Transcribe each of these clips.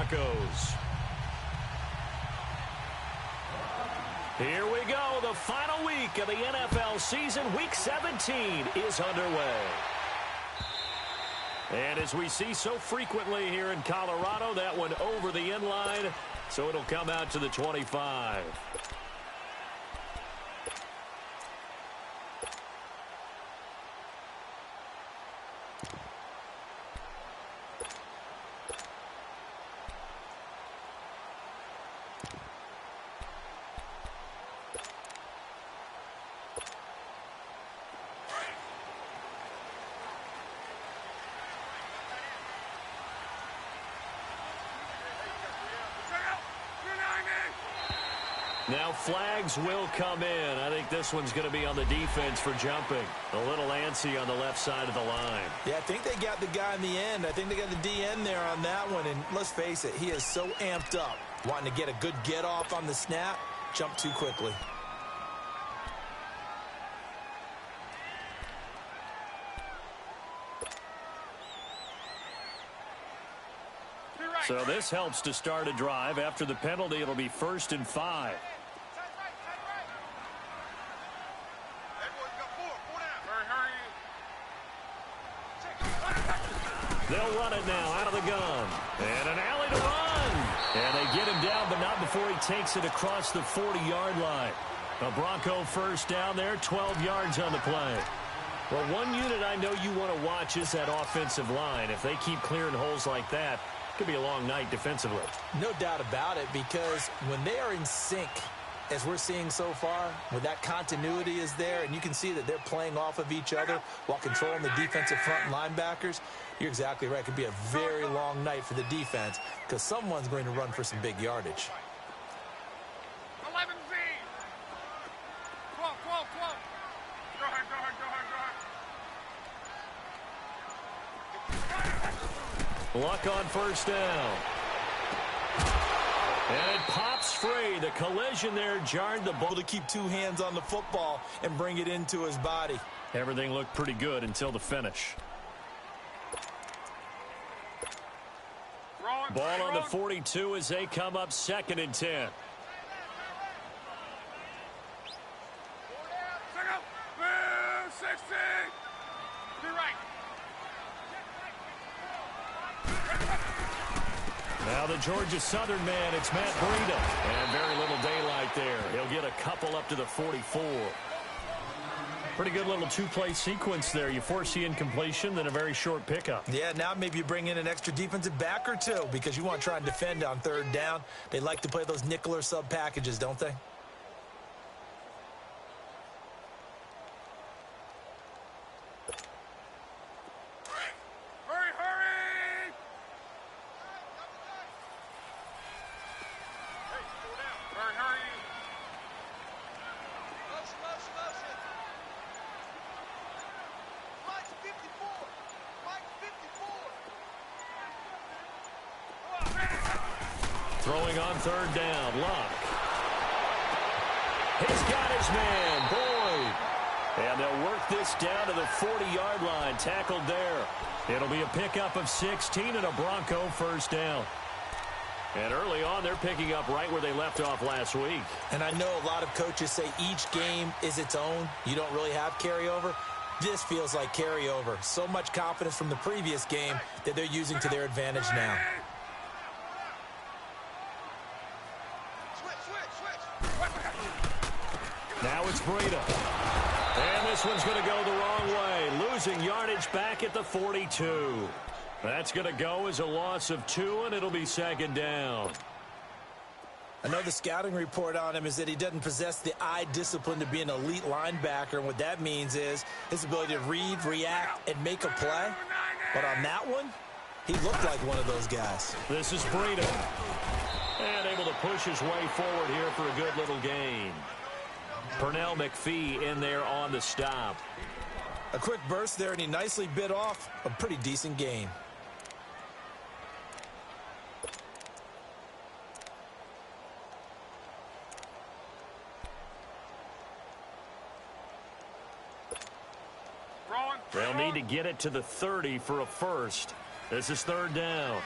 Broncos. Here we go. The final week of the NFL season. Week 17 is underway. And as we see so frequently here in Colorado, that one over the end line, so it'll come out to the 25. Now flags will come in. I think this one's going to be on the defense for jumping. A little antsy on the left side of the line. Yeah, I think they got the guy in the end. I think they got the DN there on that one. And let's face it, he is so amped up, wanting to get a good get off on the snap, jump too quickly. So this helps to start a drive. After the penalty, it'll be 1st and 5. They'll run it now out of the gun. And an alley to run. And they get him down, but not before he takes it across the 40-yard line. A Bronco first down there, 12 yards on the play. Well, one unit I know you want to watch is that offensive line. If they keep clearing holes like that, it could be a long night defensively. No doubt about it, because when they are in sync, as we're seeing so far, when that continuity is there, and you can see that they're playing off of each other while controlling the defensive front linebackers, you're exactly right. It could be a very long night for the defense because someone's going to run for some big yardage. 11Z. 12. Go ahead. Luck on first down. And it pops free. The collision there jarred the ball. To keep two hands on the football and bring it into his body. Everything looked pretty good until the finish. Ball on the 42 as they come up 2nd and 10. Now the Georgia Southern man, it's Matt Breida. And very little daylight there. He'll get a couple up to the 44. Pretty good little two-play sequence there. You force the incompletion, then a very short pickup. Yeah, now maybe you bring in an extra defensive back or two because you want to try and defend on 3rd down. They like to play those nickel or sub packages, don't they? Throwing on 3rd down, Luck. He's got his man, Boyd. And they'll work this down to the 40-yard line, tackled there. It'll be a pickup of 16 and a Bronco first down. And early on, they're picking up right where they left off last week. And I know a lot of coaches say each game is its own. You don't really have carryover. This feels like carryover. So much confidence from the previous game that they're using to their advantage now. Now it's Breida. And this one's going to go the wrong way. Losing yardage back at the 42. That's going to go as a loss of 2, and it'll be 2nd down. I know the scouting report on him is that he doesn't possess the eye discipline to be an elite linebacker. And what that means is his ability to read, react, and make a play. But on that one, he looked like one of those guys. This is Breida. And able to push his way forward here for a good little gain. Pernell McPhee in there on the stop. A quick burst there, and he nicely bit off a pretty decent gain. They'll need to get it to the 30 for a first. This is 3rd down.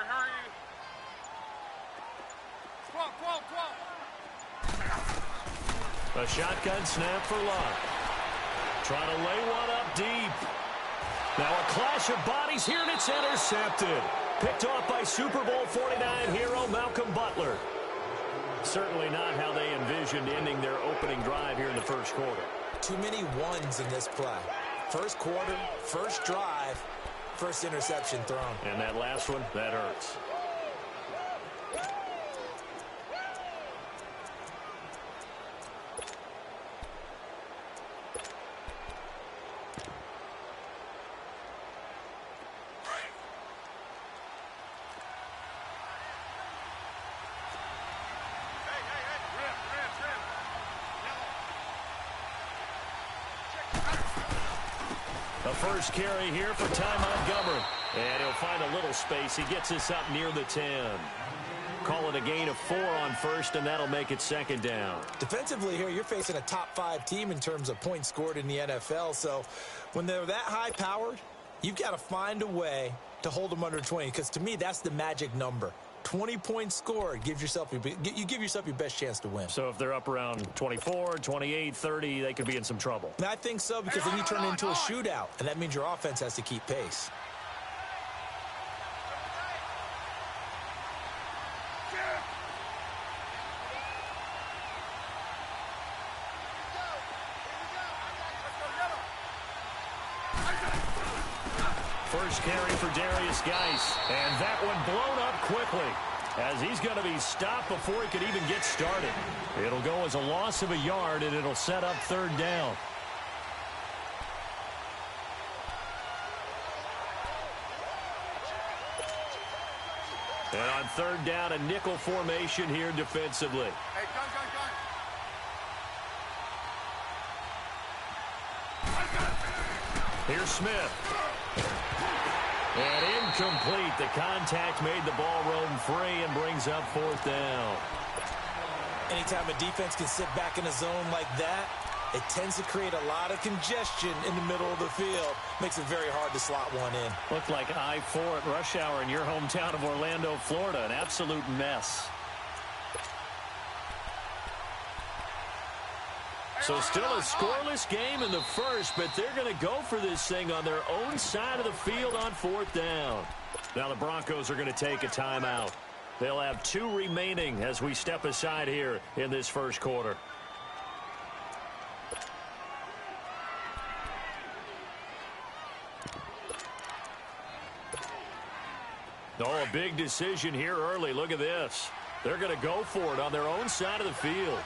hurry. 12, 12, 12. A shotgun snap for Luck. Trying to lay one up deep. Now a clash of bodies here, and it's intercepted. Picked off by Super Bowl 49 hero Malcolm Butler. Certainly not how they envisioned ending their opening drive here in the first quarter. Too many ones in this play. First quarter, first drive, first interception thrown. And that last one, that hurts. The first carry here for Ty Montgomery. And he'll find a little space. He gets this up near the 10. Call it a gain of 4 on first, and that'll make it second down. Defensively here, you're facing a top-5 team in terms of points scored in the NFL. So when they're that high-powered, you've got to find a way to hold them under 20. Because to me, that's the magic number. 20 points scored, you give yourself your best chance to win. So if they're up around 24, 28, 30, they could be in some trouble. And I think so, because then you turn it into a shootout, and that means your offense has to keep pace. First carry for Darius Geis, and that one blown up quickly as he's going to be stopped before he could even get started. It'll go as a loss of a yard, and it'll set up third down. And on third down, a nickel formation here defensively. Hey, gun. Here's Smith. And incomplete. The contact made the ball roam free and brings up fourth down. Anytime a defense can sit back in a zone like that, it tends to create a lot of congestion in the middle of the field. Makes it very hard to slot one in. Looked like I-4 at rush hour in your hometown of Orlando, Florida. An absolute mess. So still a scoreless game in the first, but they're going to go for this thing on their own side of the field on fourth down. Now the Broncos are going to take a timeout. They'll have 2 remaining as we step aside here in this first quarter. Oh, a big decision here early. Look at this. They're going to go for it on their own side of the field.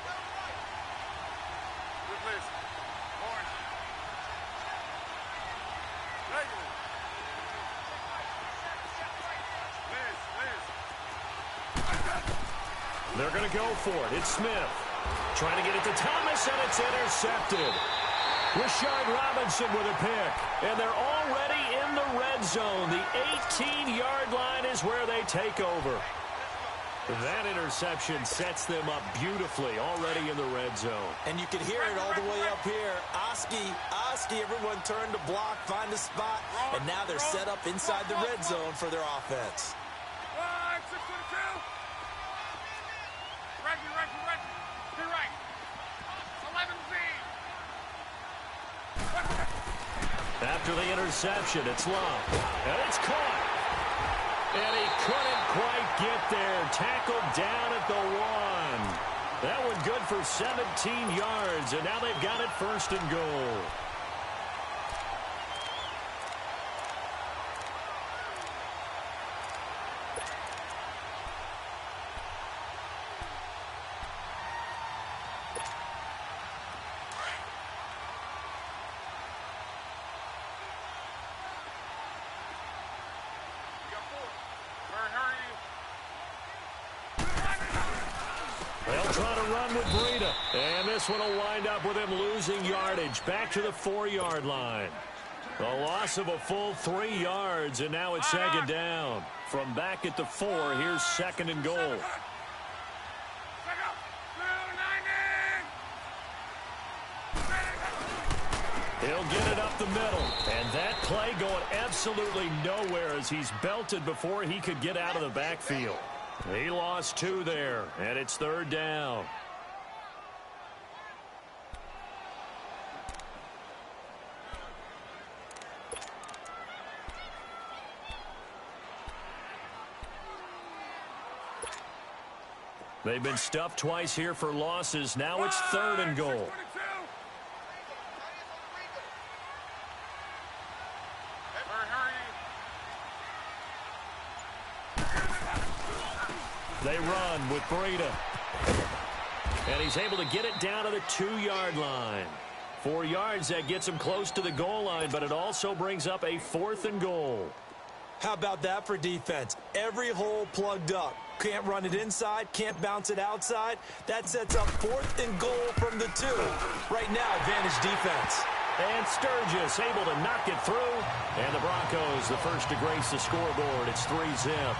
They're going to go for it. It's Smith. Trying to get it to Thomas, and it's intercepted. Rashard Robinson with a pick. And they're already in the red zone. The 18-yard line is where they take over. That interception sets them up beautifully already in the red zone. And you can hear it all the way up here. Oski, everyone turned to block, find a spot, and now they're set up inside the red zone for their offense. 6-2. Reggie. Be right. 11Z. After the interception, it's Love. And it's caught. And he couldn't quite get there. Tackled down at the 1. That one good for 17 yards. And now they've got it first and goal. They'll try to run with Breida. And this one will wind up with him losing yardage. Back to the 4-yard line. The loss of a full 3 yards, and now it's second down. From back at the 4, here's second and goal. He'll get it up the middle. And that play going absolutely nowhere as he's belted before he could get out of the backfield. He lost 2 there, and it's 3rd down. They've been stuffed twice here for losses. Now it's 3rd and goal. They run with Breida. And he's able to get it down to the 2-yard line. 4 yards, that gets him close to the goal line, but it also brings up a 4th and goal. How about that for defense? Every hole plugged up. Can't run it inside, can't bounce it outside. That sets up 4th and goal from the 2. Right now, advantage defense. And Sturgis able to knock it through. And the Broncos, the first to grace the scoreboard. It's 3-zip.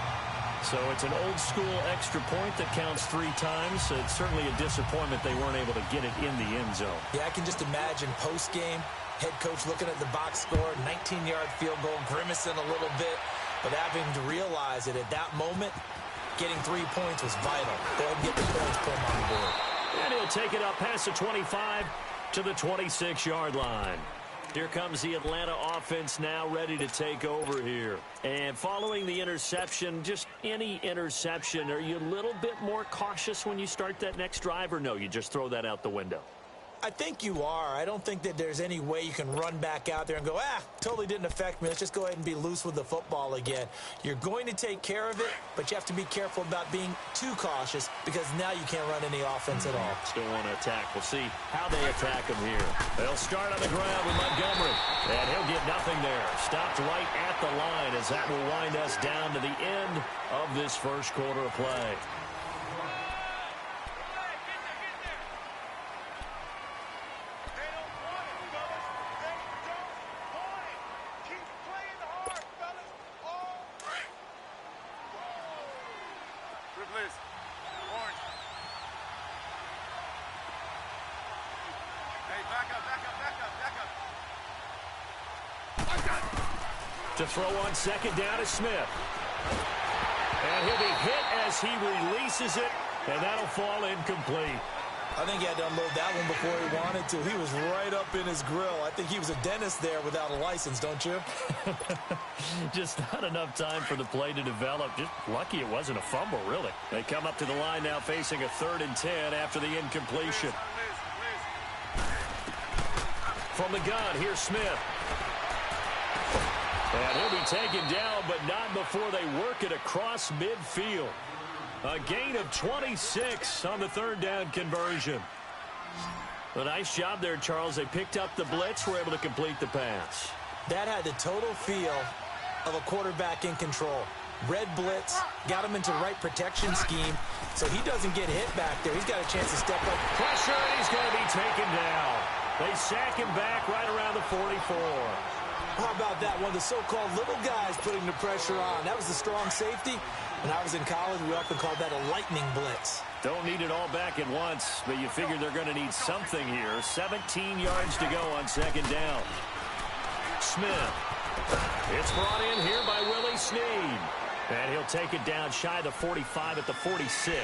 So it's an old-school extra point that counts 3 times. So it's certainly a disappointment they weren't able to get it in the end zone. Yeah, I can just imagine post-game, head coach looking at the box score, 19-yard field goal, grimacing a little bit, but having to realize that at that moment, getting 3 points was vital. Go ahead and get the points, put them on the board. And he'll take it up past the 25 to the 26-yard line. Here comes the Atlanta offense now ready to take over here. And following the interception, just any interception, are you a little bit more cautious when you start that next drive, or no, you just throw that out the window? I think you are. I don't think that there's any way you can run back out there and go, totally didn't affect me. Let's just go ahead and be loose with the football again. You're going to take care of it, but you have to be careful about being too cautious because now you can't run any offense at all. Still want to attack. We'll see how they attack him here. They'll start on the ground with Montgomery, and he'll get nothing there. Stopped right at the line as that will wind us down to the end of this first quarter of play. To throw on second down is Smith. And he'll be hit as he releases it, and that'll fall incomplete. I think he had to unload that one before he wanted to. He was right up in his grill. I think he was a dentist there without a license, don't you? Just not enough time for the play to develop. Just lucky it wasn't a fumble, really. They come up to the line now facing a 3rd and 10 after the incompletion. From the gun, here's Smith. And he'll be taken down, but not before they work it across midfield. A gain of 26 on the 3rd down conversion. A nice job there, Charles. They picked up the blitz, were able to complete the pass. That had the total feel of a quarterback in control. Red blitz, got him into the right protection scheme, so he doesn't get hit back there. He's got a chance to step up. Pressure, and he's going to be taken down. They sack him back right around the 44. How about that? One of the so-called little guys putting the pressure on. That was the strong safety. When I was in college, we often called that a lightning blitz. Don't need it all back at once, but you figure they're going to need something here. 17 yards to go on second down. Smith. It's brought in here by Willie Snead. And he'll take it down shy of the 45 at the 46.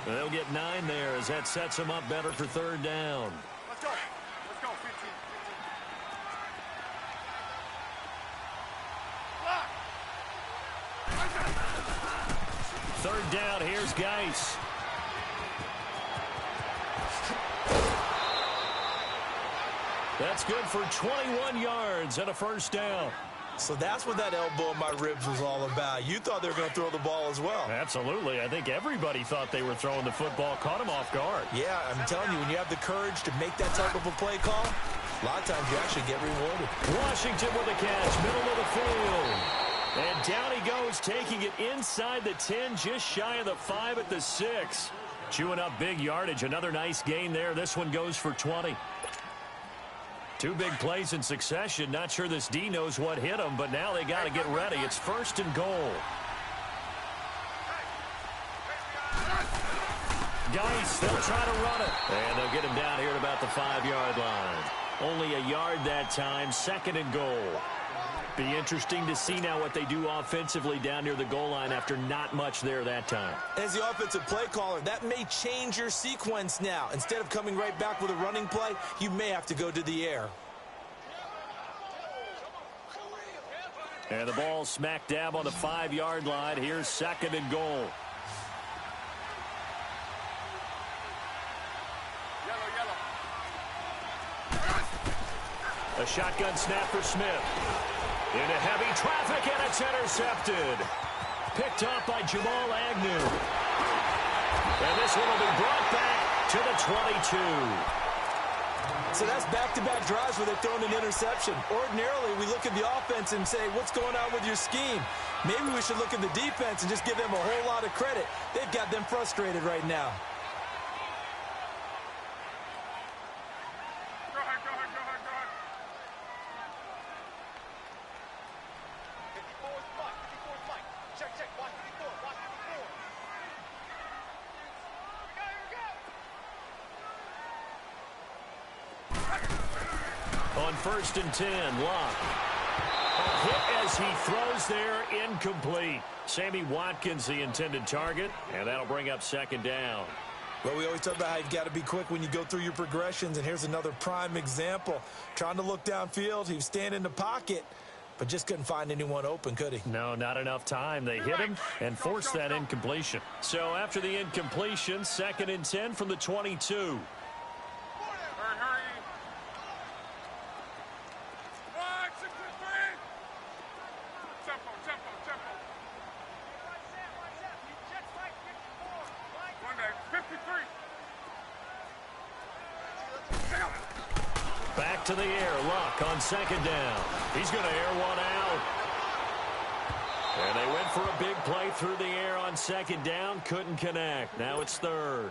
They'll get 9 there as that sets them up better for 3rd down. Let's go. Let's go. 15. 3rd down, here's Geis. That's good for 21 yards and a 1st down. So that's what that elbow in my ribs was all about. You thought they were going to throw the ball as well. Absolutely. I think everybody thought they were throwing the football, caught him off guard. Yeah, I'm telling you, when you have the courage to make that type of a play call, a lot of times you actually get rewarded. Washington with a catch, middle of the field. And down he goes, taking it inside the 10, just shy of the 5 at the 6. Chewing up big yardage. Another nice gain there. This one goes for 20. 2 big plays in succession. Not sure this D knows what hit him, but now they got to get ready. It's 1st and goal. Geis, they'll try to run it. And they'll get him down here at about the 5-yard line. Only a yard that time, 2nd and goal. Be interesting to see now what they do offensively down near the goal line after not much there that time. As the offensive play caller, that may change your sequence now. Instead of coming right back with a running play, you may have to go to the air. And the ball smack dab on the 5-yard line. Here's 2nd and goal. A shotgun snap for Smith. Into heavy traffic, and it's intercepted. Picked off by Jamal Agnew. And this one will be brought back to the 22. So that's back-to-back drives where they're throwing an interception. Ordinarily, we look at the offense and say, what's going on with your scheme? Maybe we should look at the defense and just give them a whole lot of credit. They've got them frustrated right now. On 1st and 10, Locke. A hit as he throws there, incomplete. Sammy Watkins, the intended target, and that'll bring up 2nd down. Well, we always talk about how you've got to be quick when you go through your progressions, and here's another prime example. Trying to look downfield, he was standing in the pocket, but just couldn't find anyone open, could he? No, not enough time. They hit him and forced that incompletion. So after the incompletion, 2nd and 10 from the 22. Back to the air. Luck on 2nd down. He's going to air one out. And they went for a big play through the air on 2nd down. Couldn't connect. Now it's 3rd.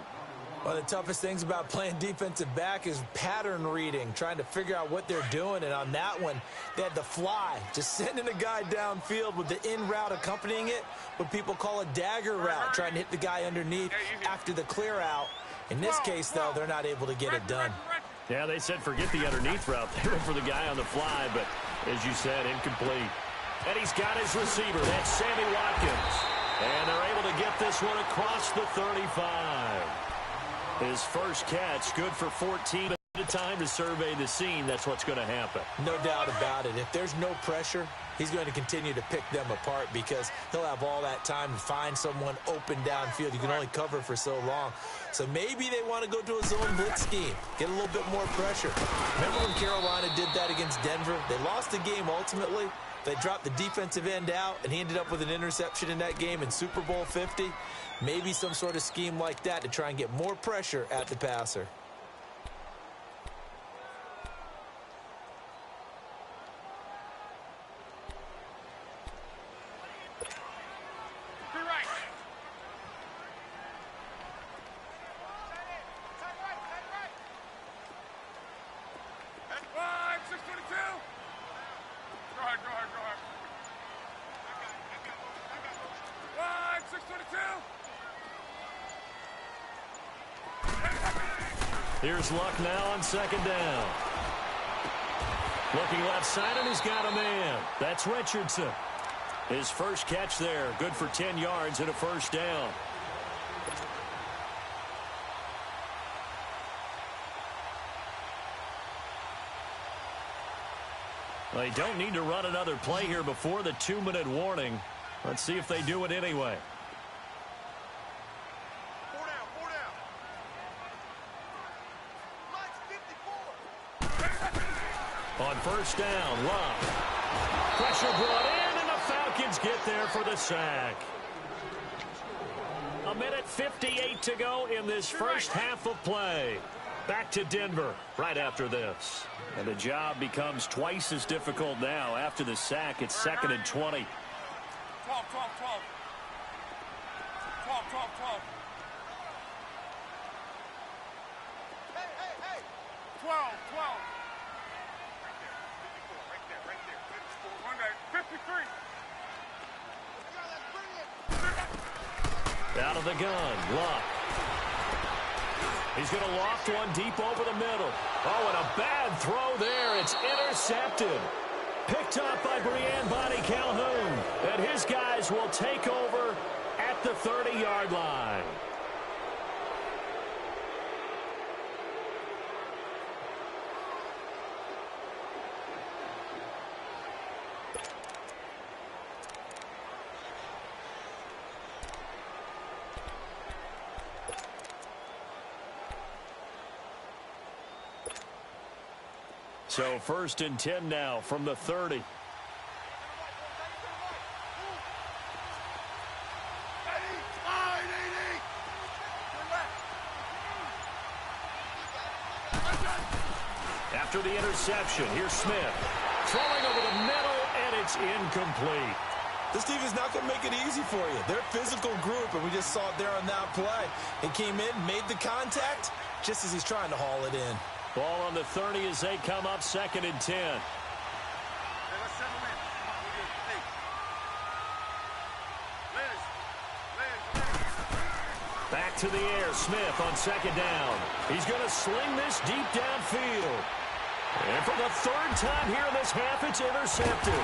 One of the toughest things about playing defensive back is pattern reading, trying to figure out what they're doing. And on that one, they had the fly, just sending a guy downfield with the in route accompanying it, what people call a dagger route, trying to hit the guy underneath after the clear out. In this case, though, they're not able to get it done. Yeah, they said forget the underneath route. They went for the guy on the fly, but as you said, incomplete. And he's got his receiver. That's Sammy Watkins. And they're able to get this one across the 35. His first catch, good for 14. At a time to survey the scene, that's what's going to happen. No doubt about it. If there's no pressure, he's going to continue to pick them apart because he'll have all that time to find someone open downfield. You can only cover for so long. So maybe they want to go to a zone blitz scheme, get a little bit more pressure. Remember when Carolina did that against Denver? They lost the game ultimately. They dropped the defensive end out, and he ended up with an interception in that game in Super Bowl 50. Maybe some sort of scheme like that to try and get more pressure at the passer. Here's Luck now on 2nd down. Looking left side, and he's got a man. That's Richardson. His first catch there, good for 10 yards and a 1st down. They don't need to run another play here before the 2-minute warning. Let's see if they do it anyway. On 1st down, Luck. Pressure brought in, and the Falcons get there for the sack. 1:58 to go in this first half of play. Back to Denver right after this. And the job becomes twice as difficult now. After the sack, it's 2nd and 20. 12. 12. Out of the gun, Luck. He's going to loft one deep over the middle. Oh, and a bad throw there. It's intercepted. Picked up by Brian Calhoun. And his guys will take over at the 30-yard line. So 1st and 10 now from the 30. After the interception, here's Smith. Throwing over the middle, and it's incomplete. This team is not going to make it easy for you. They're a physical group, and we just saw it there on that play. He came in, made the contact, just as he's trying to haul it in. Ball on the 30 as they come up 2nd and 10. Back to the air, Smith on 2nd down. He's going to sling this deep downfield. And for the 3rd time here in this half, it's intercepted.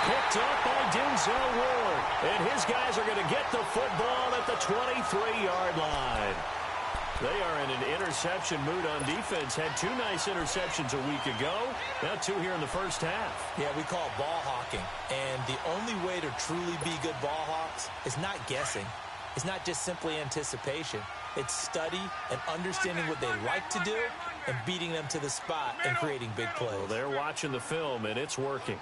Picked up by Denzel Ward. And his guys are going to get the football at the 23-yard line. They are in an interception mood on defense. Had 2 nice interceptions a week ago. Now 2 here in the first half. Yeah, we call it ball hawking. And the only way to truly be good ball hawks is not guessing. It's not just simply anticipation. It's study and understanding what they like to do and beating them to the spot and creating big plays. Well, they're watching the film, and it's working.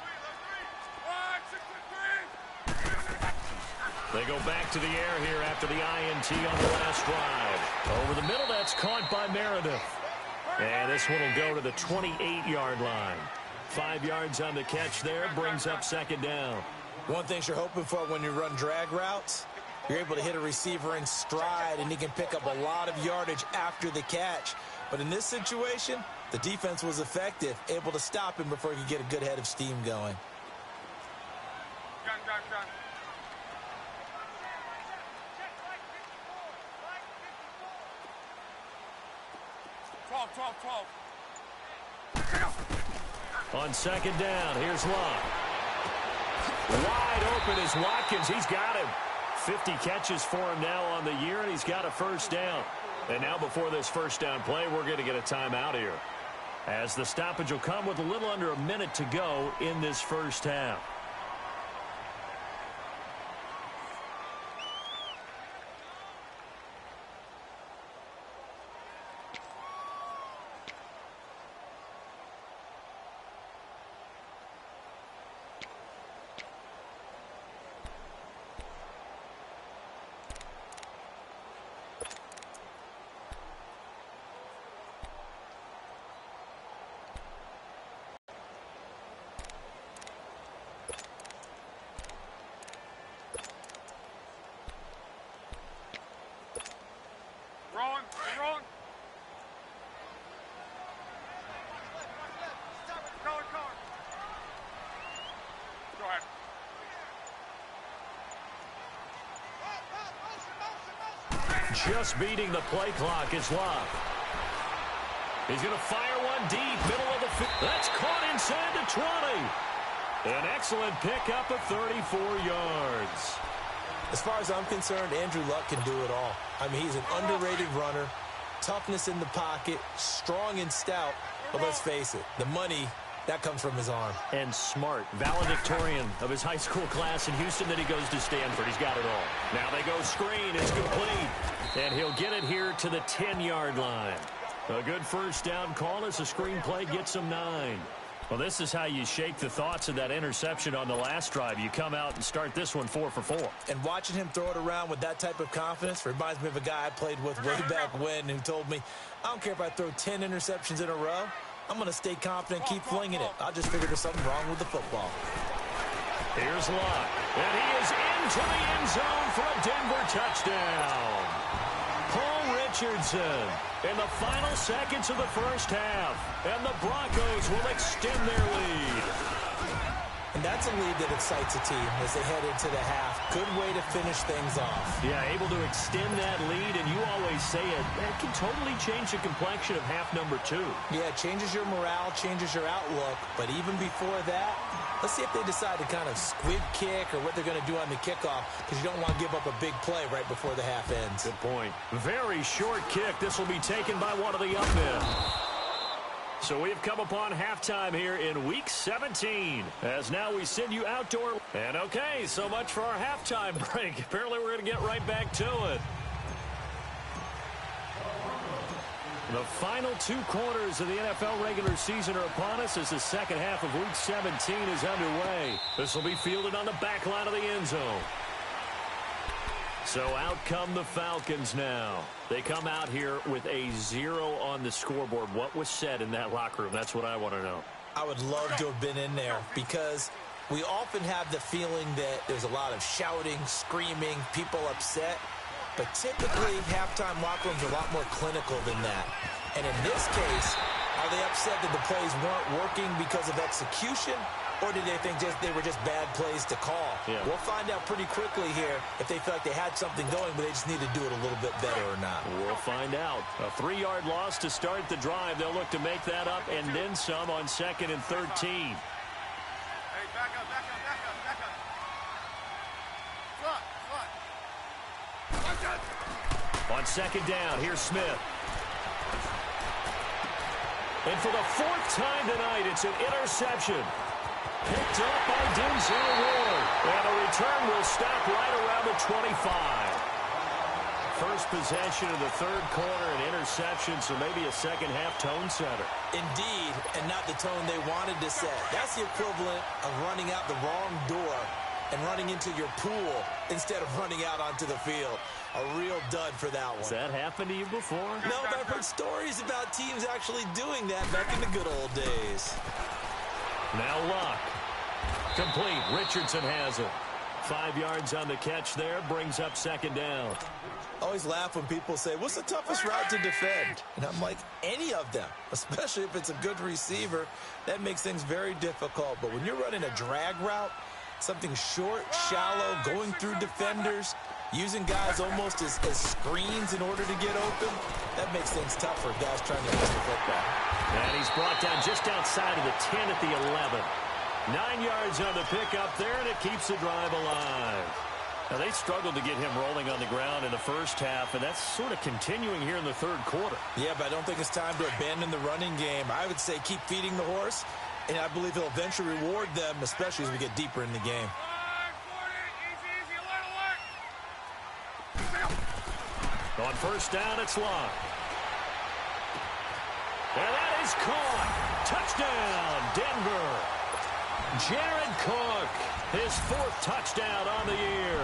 They go back to the air here after the INT on the last drive. Over the middle, that's caught by Meredith. And this one will go to the 28-yard line. 5 yards on the catch there, brings up 2nd down. One thing you're hoping for when you run drag routes, you're able to hit a receiver in stride, and he can pick up a lot of yardage after the catch. But in this situation, the defense was effective, able to stop him before he could get a good head of steam going. Gun. 12. On 2nd down, here's Love. Wide open is Watkins. He's got him. 50 catches for him now on the year, and he's got a 1st down. And now before this 1st down play, we're going to get a timeout here, as the stoppage will come with a little under a minute to go in this 1st half. Wrong. Go ahead. Just beating the play clock is Love. He's going to fire one deep, middle of the field. That's caught inside the 20. An excellent pickup of 34 yards. As far as I'm concerned, Andrew Luck can do it all. I mean, he's an underrated runner, toughness in the pocket, strong and stout. But let's face it, the money, that comes from his arm. And smart, valedictorian of his high school class in Houston. Then he goes to Stanford. He's got it all. Now they go screen. It's complete. And he'll get it here to the 10-yard line. A good 1st down call as the screen play gets him 9. Well, this is how you shake the thoughts of that interception on the last drive. You come out and start this one 4 for 4. And watching him throw it around with that type of confidence reminds me of a guy I played with way back when who told me, I don't care if I throw 10 interceptions in a row. I'm going to stay confident, keep flinging it. I just figured there's something wrong with the football. Here's Locke. And he is into the end zone for a Denver touchdown. Paul Richardson in the final seconds of the 1st half. And the Broncos will extend their lead. And that's a lead that excites a team as they head into the half. Good way to finish things off. Yeah, able to extend that lead, and you always say it, that can totally change the complexion of half number 2. Yeah, it changes your morale, changes your outlook, but even before that, let's see if they decide to kind of squib kick or what they're going to do on the kickoff, because you don't want to give up a big play right before the half ends. Good point. Very short kick. This will be taken by one of the up men. So we have come upon halftime here in Week 17, as now we send you outdoor. And okay, so much for our halftime break. Apparently we're going to get right back to it. The final 2 quarters of the NFL regular season are upon us as the second half of Week 17 is underway. This will be fielded on the back line of the end zone. So out come the Falcons now. They come out here with a 0 on the scoreboard. What was said in that locker room? That's what I want to know. I would love to have been in there because we often have the feeling that there's a lot of shouting, screaming, people upset. But typically, halftime locker rooms are a lot more clinical than that. And in this case, are they upset that the plays weren't working because of execution? Or did they think they were just bad plays to call? Yeah. We'll find out pretty quickly here if they feel like they had something going, but they just need to do it a little bit better or not. We'll find out. A 3-yard loss to start the drive. They'll look to make that up and then some on 2nd and 13. Hey, back up, back up, back up, back up. Slot. On 2nd down, here's Smith. And for the 4th time tonight, it's an interception. Picked up by Denzel Ward. And a return will stop right around the 25. First possession of the 3rd quarter, an interception, so maybe a second-half tone setter. Indeed, and not the tone they wanted to set. That's the equivalent of running out the wrong door and running into your pool instead of running out onto the field. A real dud for that one. Has that happened to you before? No, but I've heard stories about teams actually doing that back in the good old days. Now Luck. Complete. Richardson has it. 5 yards on the catch there. Brings up 2nd down. I always laugh when people say, what's the toughest route to defend? And I'm like, any of them, especially if it's a good receiver. That makes things very difficult. But when you're running a drag route, something short, shallow, going through defenders, using guys almost as screens in order to get open, that makes things tough for guys trying to catch the football. And he's brought down just outside of the 10 at the 11. 9 yards on the pickup there, and it keeps the drive alive. Now, they struggled to get him rolling on the ground in the first half, and that's sort of continuing here in the 3rd quarter. Yeah, but I don't think it's time to abandon the running game. I would say keep feeding the horse, and I believe he'll eventually reward them, especially as we get deeper in the game. On 1st down, it's Luck. And that is caught. Touchdown, Denver. Jared Cook, his 4th touchdown on the year.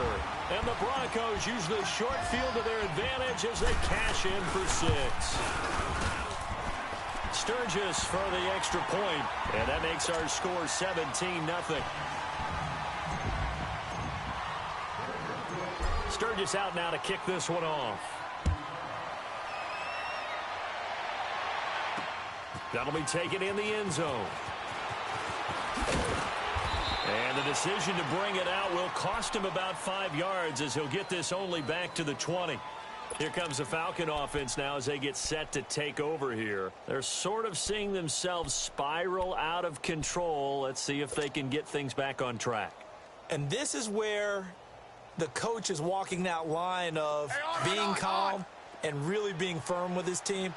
And the Broncos use the short field to their advantage as they cash in for 6. Sturgis for the extra point, and that makes our score 17-0. Sturgis out now to kick this one off. That'll be taken in the end zone. And the decision to bring it out will cost him about 5 yards as he'll get this only back to the 20. Here comes the Falcon offense now as they get set to take over here. They're sort of seeing themselves spiral out of control. Let's see if they can get things back on track. And this is where the coach is walking that line of being calm and really being firm with his team.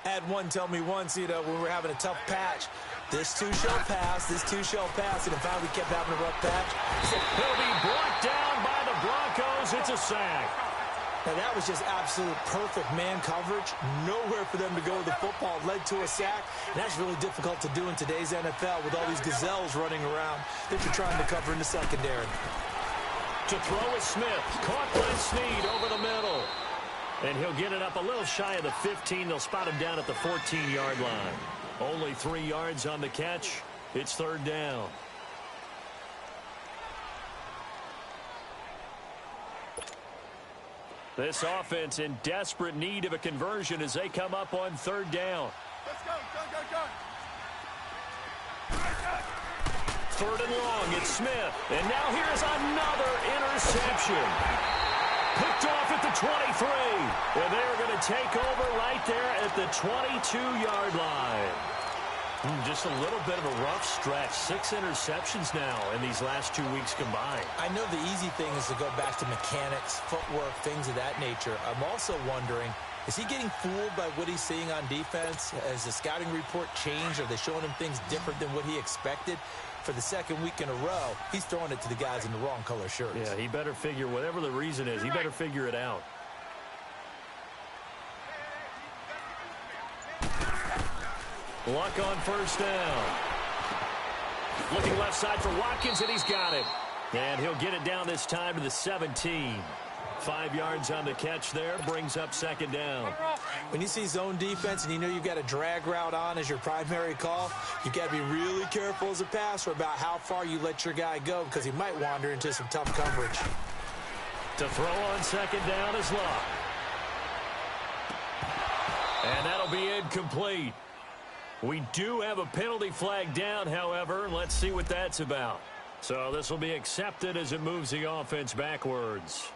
I had one tell me once, when we were having a tough patch, this too shall pass, this too shall pass, and in fact we kept having a rough patch. So he'll be brought down by the Broncos. It's a sack. Now that was just absolute perfect man coverage. Nowhere for them to go with the football. Led to a sack. And that's really difficult to do in today's NFL with all these gazelles running around that you're trying to cover in the secondary. To throw is Smith. Caught by Snead over the middle. And he'll get it up a little shy of the 15. They'll spot him down at the 14-yard line. Only 3 yards on the catch. It's 3rd down. This offense in desperate need of a conversion as they come up on 3rd down. Let's go, go, go, go. 3rd and long. It's Smith. And now here's another interception. Picked off at the 23. And they're going to take over right there at the 22-yard line. Just a little bit of a rough stretch. 6 interceptions now in these last 2 weeks combined. I know the easy thing is to go back to mechanics, footwork, things of that nature. I'm also wondering, is he getting fooled by what he's seeing on defense? Has the scouting report changed? Are they showing him things different than what he expected? For the 2nd week in a row, he's throwing it to the guys in the wrong color shirts. Yeah, he better figure, whatever the reason is, he better figure it out. Luck on 1st down. Looking left side for Watkins, and he's got it. And he'll get it down this time to the 17. 5 yards on the catch there, brings up 2nd down. When you see zone defense and you know you've got a drag route on as your primary call, you've got to be really careful as a passer about how far you let your guy go because he might wander into some tough coverage. To throw on 2nd down is Luck. And that'll be incomplete. We do have a penalty flag down, however. Let's see what that's about. So this will be accepted as it moves the offense backwards.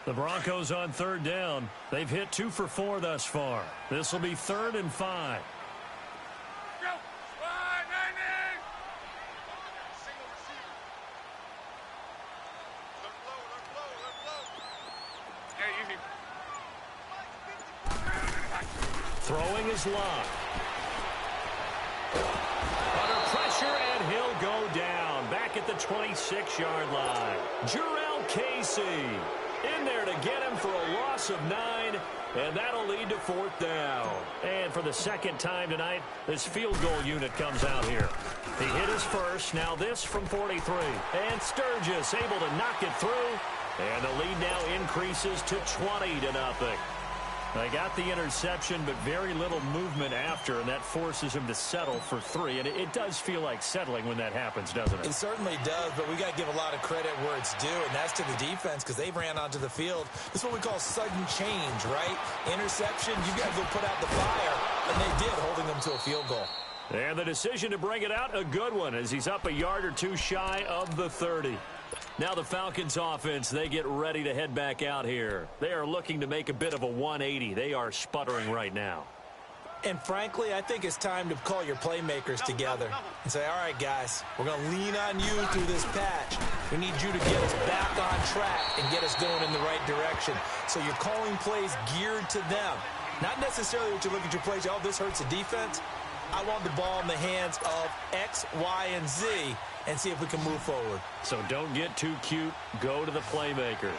The Broncos on 3rd down. They've hit 2 for 4 thus far. This will be 3rd and 5. Throwing is Locke. Under pressure, and he'll go down. Back at the 26-yard line. Jarrell Casey in there to get him for a loss of 9, and that'll lead to 4th down. And for the 2nd time tonight, this field goal unit comes out here. He hit his first, now this from 43. And Sturgis able to knock it through, and the lead now increases to 20-0. They got the interception, but very little movement after, and that forces him to settle for 3. And it does feel like settling when that happens, doesn't it? It certainly does, but we got to give a lot of credit where it's due, and that's to the defense because they ran onto the field. This is what we call sudden change, right? Interception, you got to go put out the fire, and they did, holding them to a field goal. And the decision to bring it out, a good one, as he's up a yard or 2 shy of the 30. Now the Falcons offense, they get ready to head back out here. They are looking to make a bit of a 180. They are sputtering right now. And frankly, I think it's time to call your playmakers together and say, all right, guys, we're going to lean on you through this patch. We need you to get us back on track and get us going in the right direction. So you're calling plays geared to them. Not necessarily what you look at your plays, oh, this hurts the defense. I want the ball in the hands of X, Y, and Z and see if we can move forward. So don't get too cute. Go to the playmakers.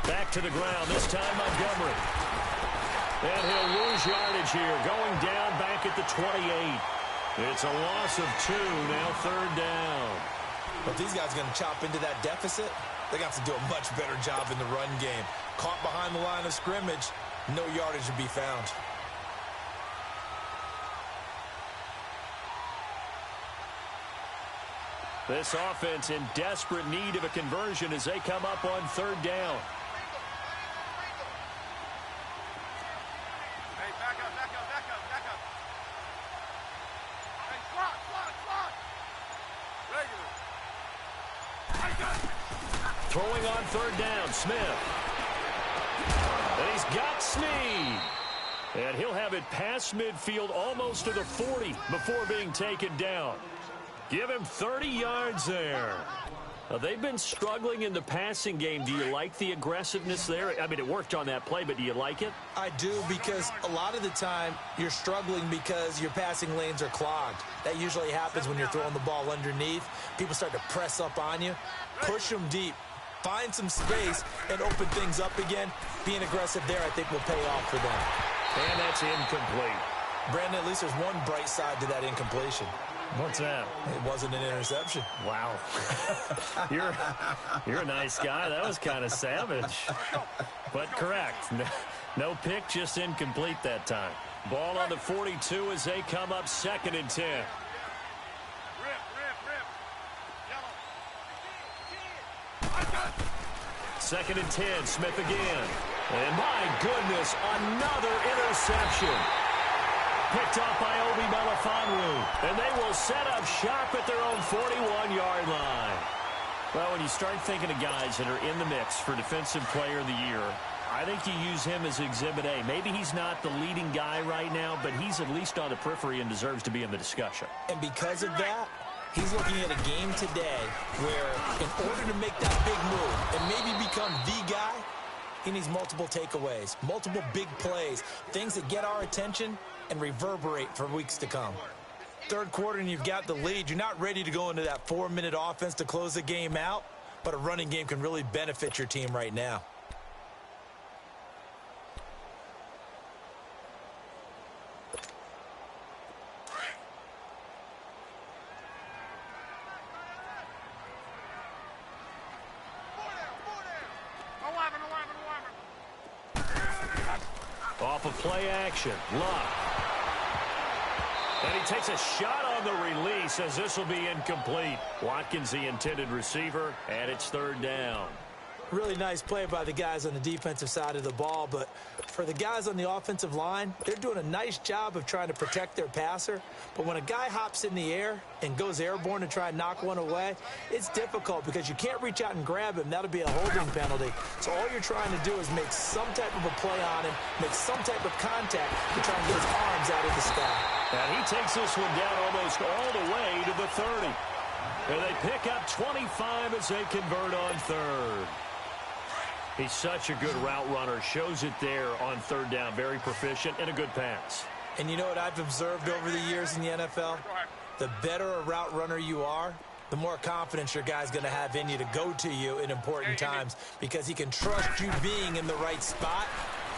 Back to the ground, this time Montgomery. And he'll lose yardage here, going down back at the 28. It's a loss of 2, now 3rd down. But these guys are going to chop into that deficit. They got to do a much better job in the run game. Caught behind the line of scrimmage, no yardage to be found. This offense in desperate need of a conversion as they come up on 3rd down. Hey, back up. Hey, slot. Regular. Throwing on 3rd down, Smith. And he's got Snead. And he'll have it past midfield almost to the 40 before being taken down. Give him 30 yards there. They've been struggling in the passing game. Do you like the aggressiveness there? I mean, it worked on that play, but do you like it? I do, because a lot of the time you're struggling because your passing lanes are clogged. That usually happens when you're throwing the ball underneath. People start to press up on you. Push them deep. Find some space and open things up again. Being aggressive there, I think, will pay off for them. And that's incomplete. Brandon, at least there's one bright side to that incompletion. What's that? It wasn't an interception. Wow. You're a nice guy. That was kind of savage. But correct. No pick, just incomplete that time. Ball on the 42 as they come up 2nd and 10. Rip. Yellow. 2nd and 10, Smith again. And my goodness, another interception. Picked off by Obi Melifonwu. And they will set up shop at their own 41-yard line. Well, when you start thinking of guys that are in the mix for Defensive Player of the Year, I think you use him as Exhibit A. Maybe he's not the leading guy right now, but he's at least on the periphery and deserves to be in the discussion. And because of that, he's looking at a game today where in order to make that big move and maybe become the guy, he needs multiple takeaways, multiple big plays, things that get our attention and reverberate for weeks to come. Third quarter and you've got the lead. You're not ready to go into that 4-minute offense to close the game out, but a running game can really benefit your team right now. Off of play action, Luck. And he takes a shot on the release as this will be incomplete. Watkins, the intended receiver, and it's 3rd down. Really nice play by the guys on the defensive side of the ball, but for the guys on the offensive line, they're doing a nice job of trying to protect their passer. But when a guy hops in the air and goes airborne to try and knock one away, it's difficult because you can't reach out and grab him. That'll be a holding penalty. So all you're trying to do is make some type of a play on him, make some type of contact to try and get his arms out of the sky. And he takes this one down almost all the way to the 30. And they pick up 25 as they convert on 3rd. He's such a good route runner. Shows it there on 3rd down. Very proficient and a good pass. And you know what I've observed over the years in the NFL? The better a route runner you are, the more confidence your guy's going to have in you to go to you in important times because he can trust you being in the right spot,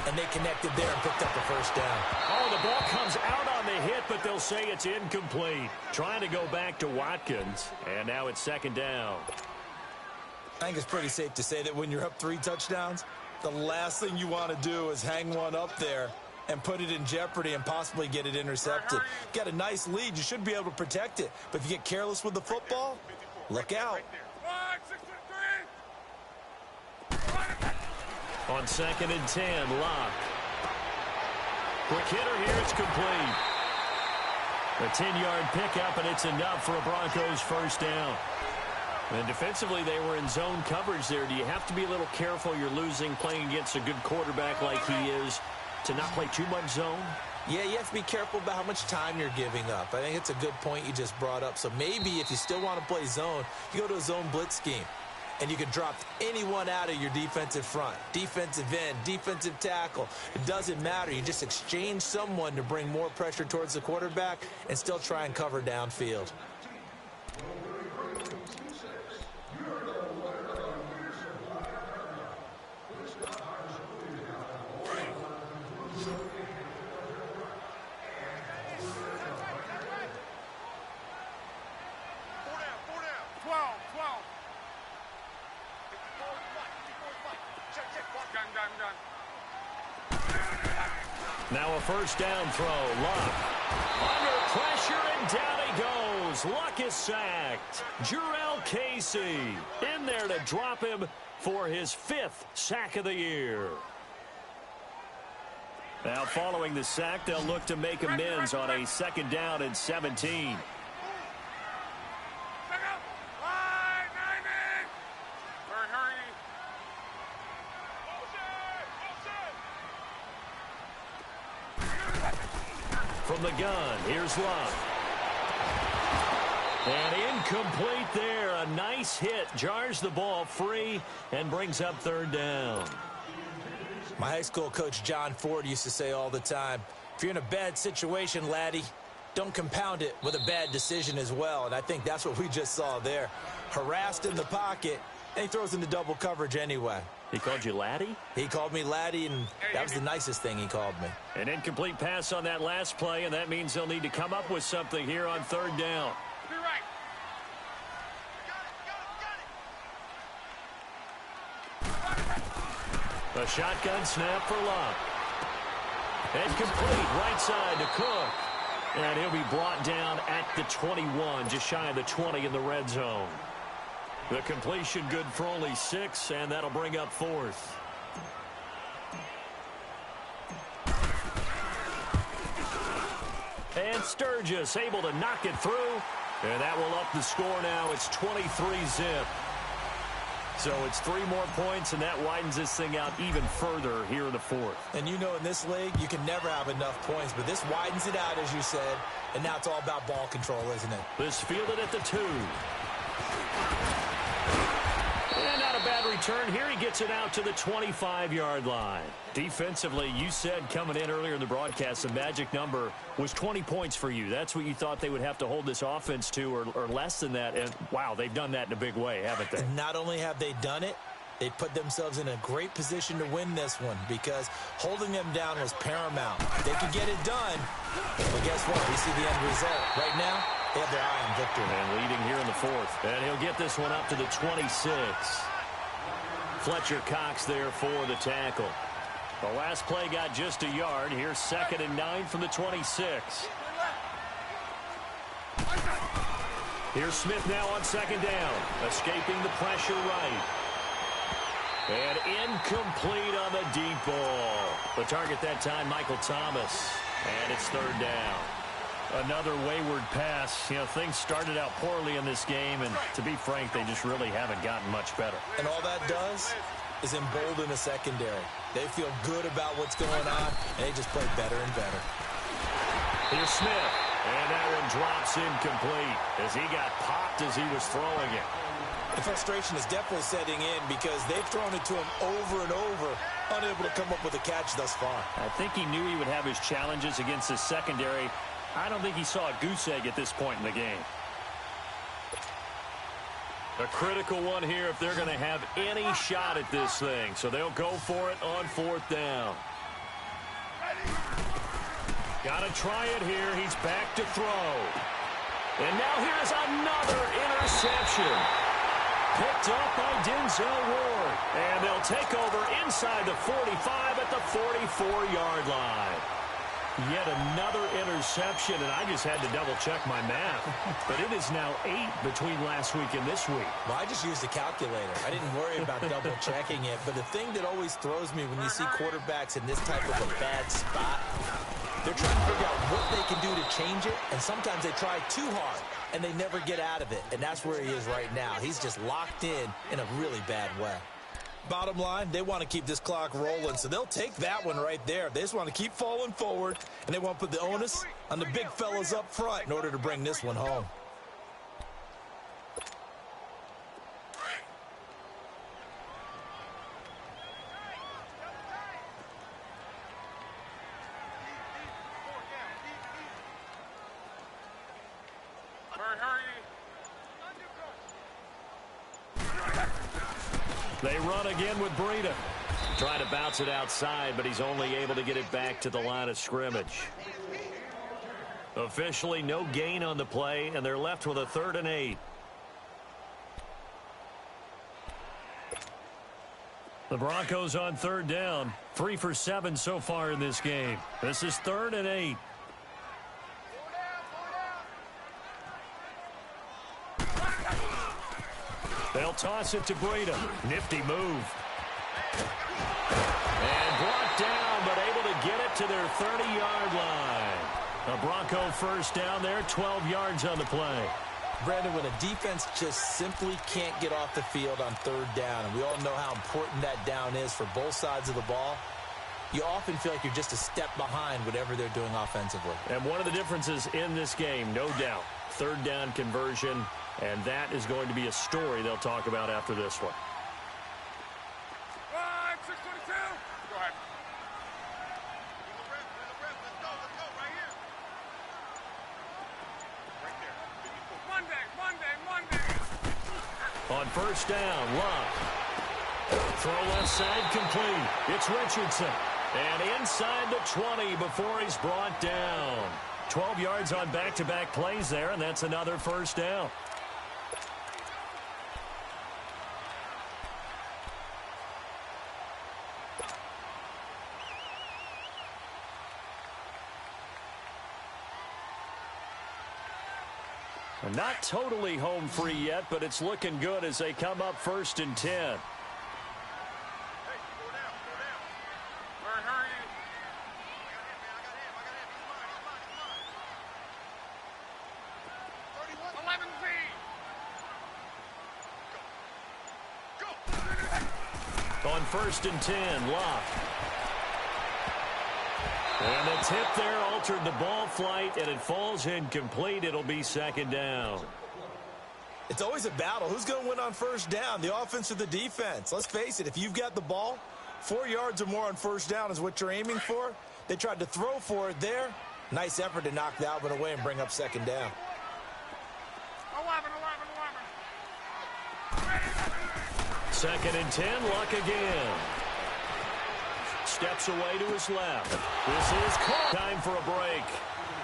and they connected there and picked up the 1st down. Oh, the ball comes out on the hit, but they'll say it's incomplete. Trying to go back to Watkins, and now it's 2nd down. I think it's pretty safe to say that when you're up 3 touchdowns, the last thing you want to do is hang one up there and put it in jeopardy and possibly get it intercepted. Got a nice lead. You should be able to protect it. But if you get careless with the football, look out. On 2nd and 10, Locke. Quick hitter here, it's complete. A 10-yard pickup, and it's enough for a Broncos 1st down. And defensively, they were in zone coverage there. Do you have to be a little careful? You're losing, playing against a good quarterback like he is, to not play too much zone? Yeah, you have to be careful about how much time you're giving up. I think it's a good point you just brought up. So maybe if you still want to play zone, you go to a zone blitz scheme. And you can drop anyone out of your defensive front, defensive end, defensive tackle. It doesn't matter. You just exchange someone to bring more pressure towards the quarterback and still try and cover downfield. Now a 1st down throw. Luck under pressure, and down he goes. Luck is sacked. Jurrell Casey in there to drop him for his 5th sack of the year. Now following the sack, they'll look to make amends on a 2nd down and 17. From the gun, here's Luck. And incomplete there. A nice hit. Jars the ball free and brings up 3rd down. My high school coach, John Ford, used to say all the time, if you're in a bad situation, laddie, don't compound it with a bad decision as well. And I think that's what we just saw there. Harassed in the pocket, and he throws into double coverage anyway. He called you Laddie? He called me Laddie, and that was the nicest thing he called me. An incomplete pass on that last play, and that means they'll need to come up with something here on third down. Be right. A shotgun snap for Luck. And complete right side to Cook. And he'll be brought down at the 21, just shy of the 20 in the red zone. The completion good for only 6, and that'll bring up 4th. And Sturgis able to knock it through. And that will up the score now. It's 23-zip. So it's 3 more points, and that widens this thing out even further here in the 4th. And you know in this league, you can never have enough points, but this widens it out, as you said, and now it's all about ball control, isn't it? This fielded at the 2. And not a bad return here. He gets it out to the 25-yard line. Defensively, you said coming in earlier in the broadcast, the magic number was 20 points for you. That's what you thought they would have to hold this offense to, or less than that. And, wow, they've done that in a big way, haven't they? And not only have they done it, they put themselves in a great position to win this one because holding them down was paramount. They could get it done, but guess what? We see the end result. Right now, they have their eye on victory. And leading here in the 4th. And he'll get this one up to the 26. Fletcher Cox there for the tackle. The last play got just a yard. Here's 2nd and 9 from the 26. Here's Smith now on 2nd down. Escaping the pressure right. And incomplete on the deep ball. The target that time, Michael Thomas. And it's 3rd down. Another wayward pass. You know, things started out poorly in this game, and to be frank, they just really haven't gotten much better. And all that does is embolden the secondary. They feel good about what's going on, and they just play better and better. Here's Smith, and that one drops incomplete as he got popped as he was throwing it. The frustration is definitely setting in because they've thrown it to him over and over, unable to come up with a catch thus far. I think he knew he would have his challenges against his secondary. I don't think he saw a goose egg at this point in the game. A critical one here if they're going to have any shot at this thing. So they'll go for it on 4th down. Got to try it here. He's back to throw. And now here's another interception. Picked up by Denzel Ward. And they'll take over inside the 45 at the 44-yard line. Yet another interception, and I just had to double-check my math. But it is now 8 between last week and this week. Well, I just used a calculator. I didn't worry about double-checking it. But the thing that always throws me when you see quarterbacks in this type of a bad spot, they're trying to figure out what they can do to change it, and sometimes they try too hard, and they never get out of it. And that's where he is right now. He's just locked in a really bad way. Bottom line, they want to keep this clock rolling, so they'll take that one right there. They just want to keep falling forward, and they want to put the onus on the big fellas up front in order to bring this one home. They run again with Breida. Trying to bounce it outside, but he's only able to get it back to the line of scrimmage. Officially no gain on the play, and they're left with a 3rd and 8. The Broncos on 3rd down. 3 for 7 so far in this game. This is 3rd and 8. They'll toss it to Breida. Nifty move. And brought down, but able to get it to their 30-yard line. A Bronco 1st down there, 12 yards on the play. Brandon, when a defense just simply can't get off the field on 3rd down, and we all know how important that down is for both sides of the ball, you often feel like you're just a step behind whatever they're doing offensively. And one of the differences in this game, no doubt, 3rd down conversion. And that is going to be a story they'll talk about after this one. 622. Go ahead. Let's go right here. Right there. Monday. On 1st down, Luck. Throw left side complete. It's Richardson. And inside the 20 before he's brought down. 12 yards on back-to-back plays there, and that's another first down. Not totally home free yet, but it's looking good as they come up 1st and 10. Hey, go down, go down. Hurry. I got him. He's mine. 31. 11 feet. Go. On 1st and 10, Locke. And the tip there altered the ball flight, and it falls incomplete. It'll be 2nd down. It's always a battle. Who's going to win on 1st down, the offense or the defense? Let's face it, if you've got the ball, 4 yards or more on 1st down is what you're aiming for. They tried to throw for it there. Nice effort to knock that one away and bring up 2nd down. 11. 2nd and 10, Luck again. Steps away to his left. This is caught. Time for a break.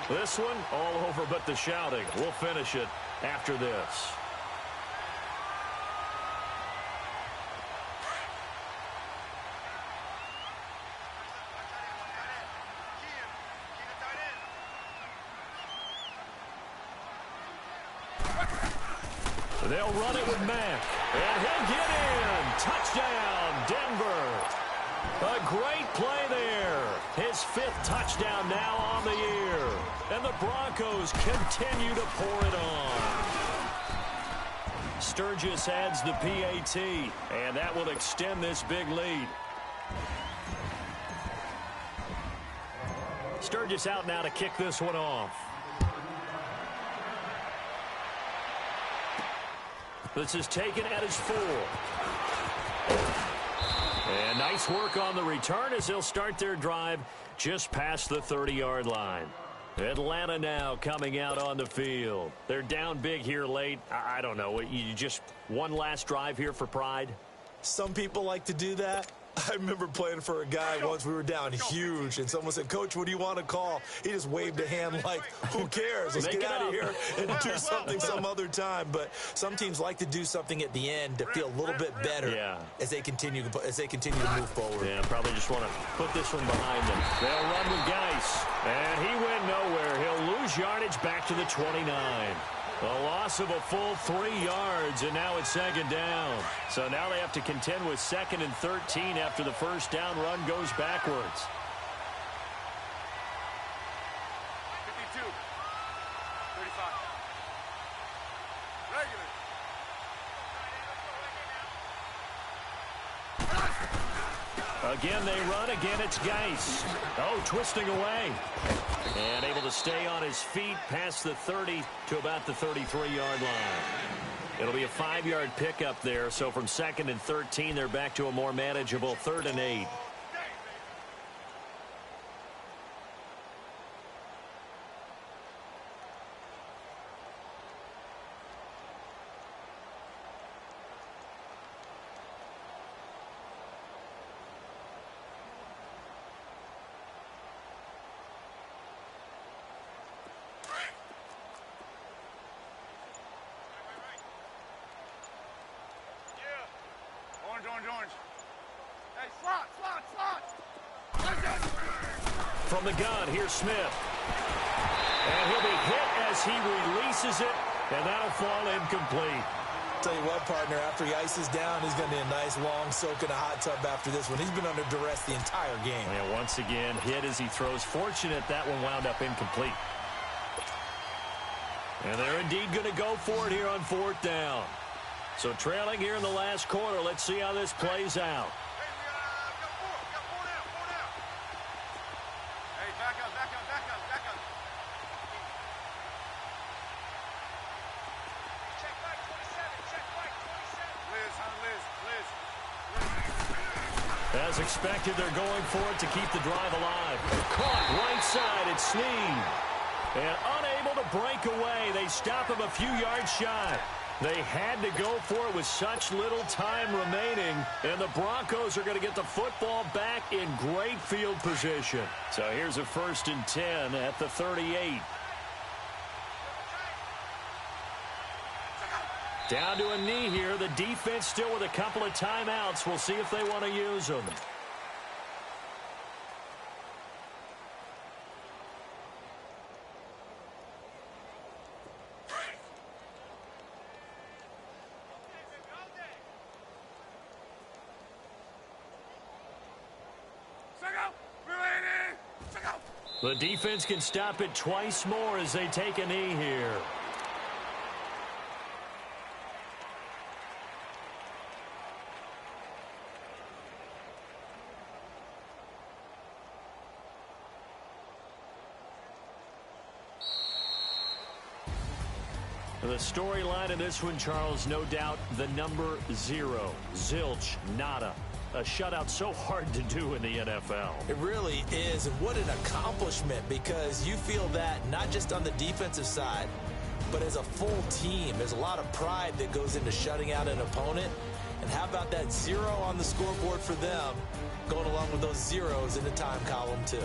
This one all over but the shouting. We'll finish it after this. They'll run it with Mack. And he'll get in. Touchdown, Denver. A great play there. His 5th touchdown now on the year. And the Broncos continue to pour it on. Sturgis adds the PAT, and that will extend this big lead. Sturgis out now to kick this one off. This is taken at his 4. And nice work on the return as they'll start their drive just past the 30-yard line. Atlanta now coming out on the field. They're down big here late. I don't know. You just one last drive here for pride? Some people like to do that. I remember playing for a guy once. We were down huge, and someone said, "Coach, what do you want to call?" He just waved a hand like, who cares? Let's get out of here and do something some other time. But some teams like to do something at the end to feel a little bit better as they continue to move forward. Yeah, probably just want to put this one behind them. They'll run with Geis, and he went nowhere. He'll lose yardage back to the 29. A loss of a full 3 yards, and now it's 2nd down. So now they have to contend with 2nd and 13 after the 1st down run goes backwards. 52. 35. Regular. Again, they run. Again, it's Geis. Oh, twisting away. And able to stay on his feet past the 30 to about the 33-yard line. It'll be a 5-yard pickup there. So from 2nd and 13, they're back to a more manageable 3rd and 8. Orange. Hey, slot. From the gun, here's Smith. And he'll be hit as he releases it, and that'll fall incomplete. Tell you what, partner, after he ices down, he's going to need a nice long soak in a hot tub after this one. He's been under duress the entire game. And once again, hit as he throws. Fortunate that one wound up incomplete. And they're indeed going to go for it here on 4th down. So trailing here in the last quarter. Let's see how this plays out. Hey, we got four down. Hey, back up. Check back 27. Liz. As expected, they're going for it to keep the drive alive. Caught right side, it's Snead. And unable to break away. They stop him a few yards shy. They had to go for it with such little time remaining, and the Broncos are going to get the football back in great field position. So here's a 1st and 10 at the 38. Down to a knee here. The defense still with a couple of timeouts. We'll see if they want to use them. The defense can stop it twice more as they take a knee here. The storyline in this one, Charles, no doubt the number 0. Zilch, nada. A shutout so hard to do in the NFL. It really is, and what an accomplishment, because you feel that not just on the defensive side, but as a full team. There's a lot of pride that goes into shutting out an opponent. And how about that 0 on the scoreboard for them, going along with those zeros in the time column too.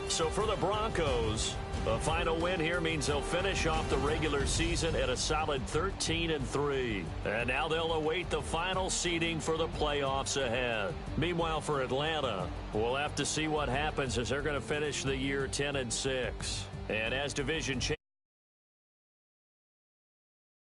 So for the Broncos, a final win here means they'll finish off the regular season at a solid 13-3. And now they'll await the final seeding for the playoffs ahead. Meanwhile, for Atlanta, we'll have to see what happens as they're going to finish the year 10-6. And as division champions,